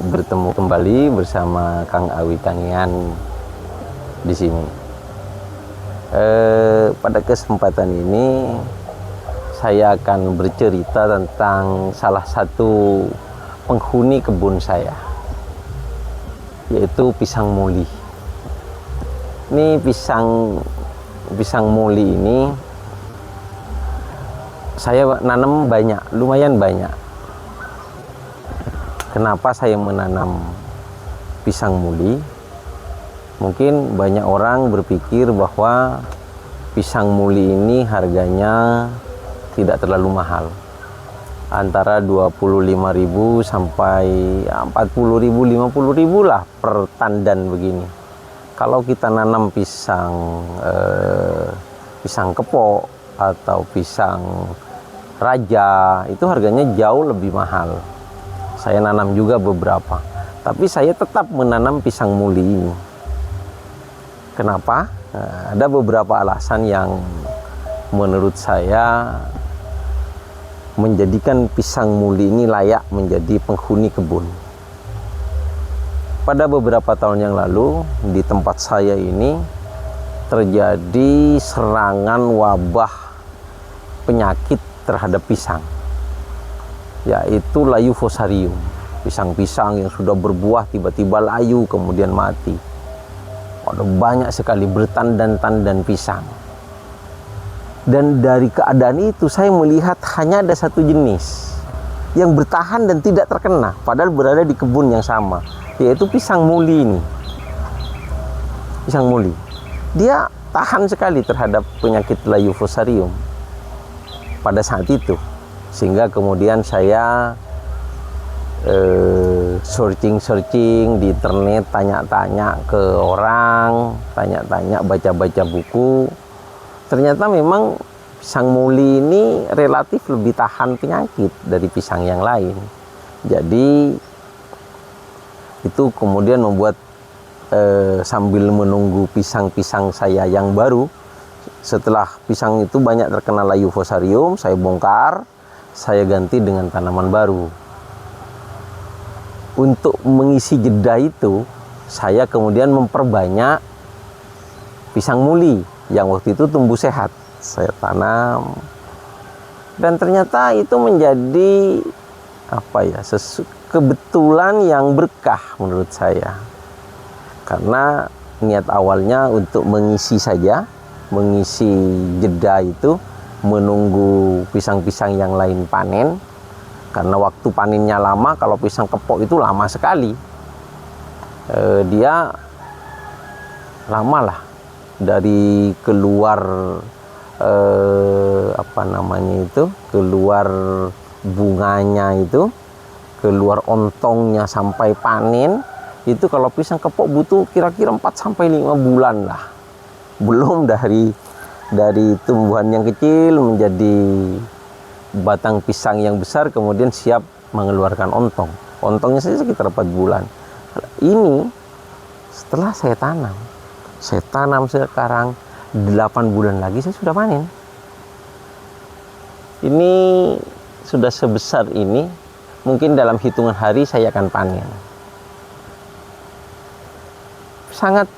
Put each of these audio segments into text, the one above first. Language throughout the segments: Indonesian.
bertemu kembali bersama Kang Awi Kangian di sini. Pada kesempatan ini saya akan bercerita tentang salah satu penghuni kebun saya, yaitu pisang muli. Ini pisang muli ini saya nanam banyak, lumayan banyak. Kenapa saya menanam pisang muli? Mungkin banyak orang berpikir bahwa pisang muli ini harganya tidak terlalu mahal, antara 25.000 sampai 40.000, 50.000 lah per tandan begini. Kalau kita nanam pisang kepok atau pisang raja, itu harganya jauh lebih mahal. Saya nanam juga beberapa, tapi saya tetap menanam pisang muli ini. Kenapa? Nah, ada beberapa alasan yang menurut saya menjadikan pisang muli ini layak menjadi penghuni kebun. Pada beberapa tahun yang lalu di tempat saya ini terjadi serangan wabah penyakit terhadap pisang, yaitu layu fusarium. Pisang-pisang yang sudah berbuah tiba-tiba layu kemudian mati. Ada banyak sekali bertandan-tandan pisang. Dan dari keadaan itu saya melihat hanya ada satu jenis yang bertahan dan tidak terkena, padahal berada di kebun yang sama, yaitu pisang muli ini. Pisang muli, dia tahan sekali terhadap penyakit layu fusarium pada saat itu, sehingga kemudian saya searching di internet, tanya-tanya ke orang, tanya-tanya, baca-baca buku. Ternyata memang pisang muli ini relatif lebih tahan penyakit dari pisang yang lain. Jadi itu kemudian membuat sambil menunggu pisang-pisang saya yang baru, setelah pisang itu banyak terkena layu fusarium, saya bongkar, saya ganti dengan tanaman baru. Untuk mengisi jeda itu, saya kemudian memperbanyak pisang muli yang waktu itu tumbuh sehat. Saya tanam, dan ternyata itu menjadi kebetulan yang berkah menurut saya. Karena niat awalnya untuk mengisi saja, mengisi jeda itu, menunggu pisang-pisang yang lain panen. Karena waktu panennya lama, kalau pisang kepok itu lama sekali. Dia lama lah dari keluar keluar bunganya itu, keluar ontongnya sampai panen. Itu kalau pisang kepok butuh kira-kira 4-5 bulan lah. Belum dari tumbuhan yang kecil menjadi batang pisang yang besar, kemudian siap mengeluarkan ontong. Ontongnya saja sekitar 4 bulan. Ini setelah saya tanam sekarang 8 bulan lagi saya sudah panen. Ini sudah sebesar ini, mungkin dalam hitungan hari saya akan panen. Sangat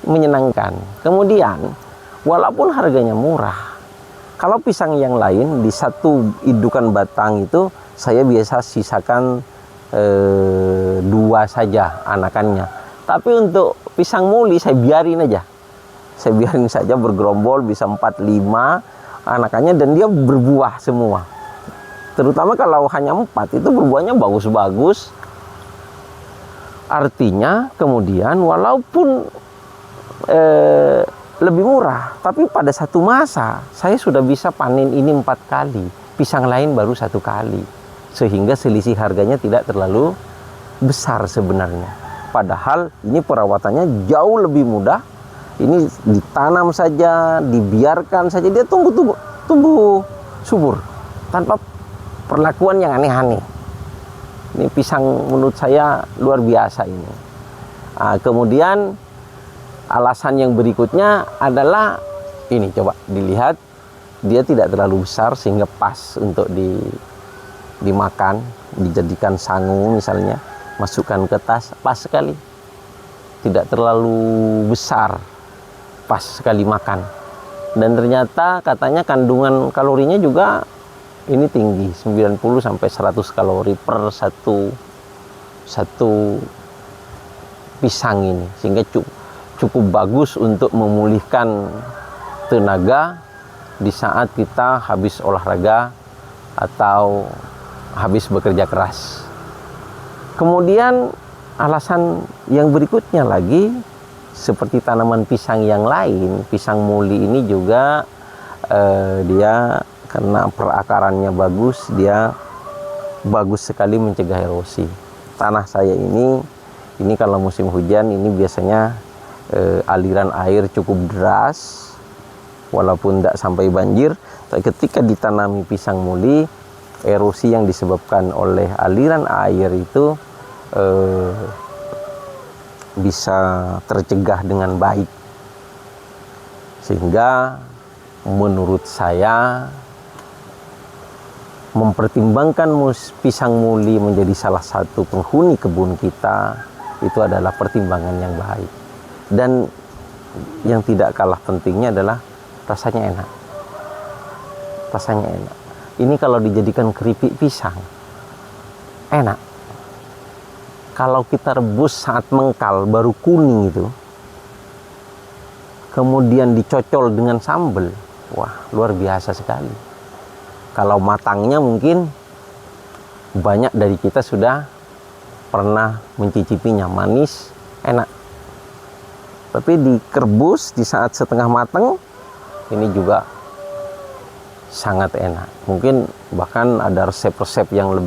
menyenangkan. Kemudian walaupun harganya murah, kalau pisang yang lain di satu indukan batang itu saya biasa sisakan 2 saja anakannya. Tapi untuk pisang muli saya biarin aja. Saya biarin saja bergerombol, bisa 4-5 anakannya, dan dia berbuah semua. Terutama kalau hanya 4 itu berbuahnya bagus-bagus. Artinya kemudian walaupun lebih murah, tapi pada satu masa saya sudah bisa panen ini 4 kali, pisang lain baru 1 kali, sehingga selisih harganya tidak terlalu besar sebenarnya. Padahal ini perawatannya jauh lebih mudah. Ini ditanam saja, dibiarkan saja, dia tumbuh subur tanpa perlakuan yang aneh-aneh. Ini pisang menurut saya luar biasa ini. Kemudian alasan yang berikutnya adalah ini, coba dilihat, dia tidak terlalu besar sehingga pas untuk dimakan, dijadikan sangu misalnya. masukkan ke tas, pas sekali, tidak terlalu besar, pas sekali makan. Dan ternyata katanya kandungan kalorinya juga ini tinggi, 90 sampai 100 kalori per satu pisang ini, sehingga cukup bagus untuk memulihkan tenaga di saat kita habis olahraga atau habis bekerja keras. Kemudian alasan yang berikutnya lagi, seperti tanaman pisang yang lain, pisang muli ini juga dia karena perakarannya bagus, dia bagus sekali mencegah erosi. Tanah saya ini kalau musim hujan ini biasanya aliran air cukup deras, walaupun tidak sampai banjir. Tapi ketika ditanami pisang muli, erosi yang disebabkan oleh aliran air itu bisa tercegah dengan baik. Sehingga menurut saya mempertimbangkan pisang muli menjadi salah satu penghuni kebun kita itu adalah pertimbangan yang baik. Dan yang tidak kalah pentingnya adalah rasanya enak. Rasanya enak. Ini kalau dijadikan keripik pisang, enak. Kalau kita rebus saat mengkal, baru kuning itu, kemudian dicocol dengan sambal, wah, luar biasa sekali. Kalau matangnya mungkin banyak dari kita sudah pernah mencicipinya, manis, enak. Tapi dikerebus di saat setengah matang, ini juga sangat enak. Mungkin bahkan ada resep-resep yang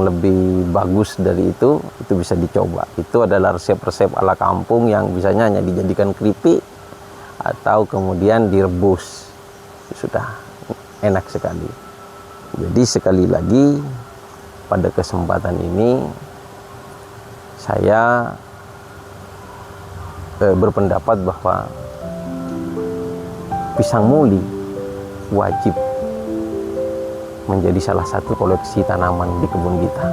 lebih bagus dari itu bisa dicoba. Itu adalah resep-resep ala kampung yang biasanya hanya dijadikan keripik atau kemudian direbus. Sudah enak sekali. Jadi sekali lagi pada kesempatan ini saya berpendapat bahwa pisang muli wajib menjadi salah satu koleksi tanaman di kebun kita.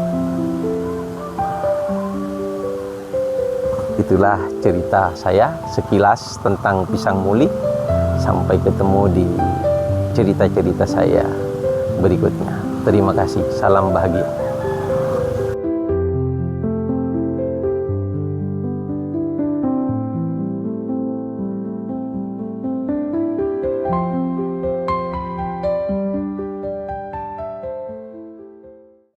Itulah cerita saya sekilas tentang pisang muli. Sampai ketemu di cerita-cerita saya berikutnya. Terima kasih. Salam bahagia.